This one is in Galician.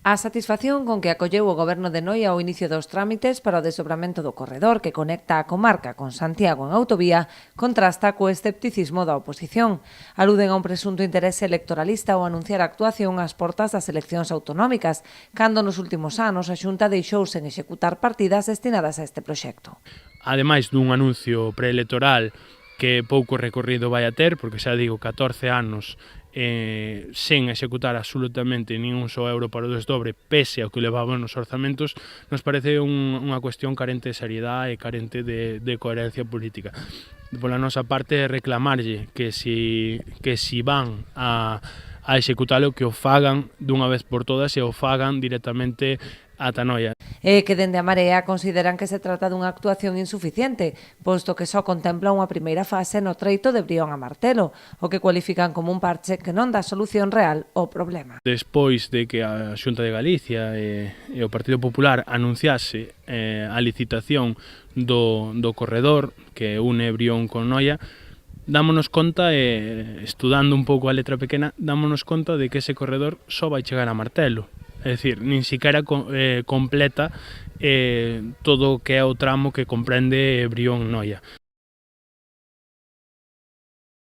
A satisfacción con que acolleu o Goberno de Noia ao inicio dos trámites para o desdobramento do corredor que conecta a comarca con Santiago en autovía contrasta co escepticismo da oposición. Aluden a un presunto interese electoralista ao anunciar a actuación ás portas das eleccións autonómicas, cando nos últimos anos a Xunta deixou sen executar partidas destinadas a este proxecto. Ademais dun anuncio preelectoral que pouco recorrido vai a ter, porque xa digo, 14 anos sen executar absolutamente nin un só euro para o desdobre, pese ao que levaban nos orzamentos, nos parece unha cuestión carente de seriedade e carente de coherencia política. Pola nosa parte, reclamarlle que si van a executalo, que o fagan dunha vez por todas e o fagan directamente ata Noia. E que dende a Marea consideran que se trata dunha actuación insuficiente, posto que só contempla unha primeira fase no treito de Brión a Martelo, o que cualifican como un parche que non dá solución real ao problema. Despois de que a Xunta de Galicia e o Partido Popular anunciase a licitación do corredor que une Brión con Noia, dámonos conta, estudando un pouco a letra pequena, dámonos conta de que ese corredor só vai chegar a Martelo. É dicir, nin siquiera completa todo o que é o tramo que comprende Brión-Noia.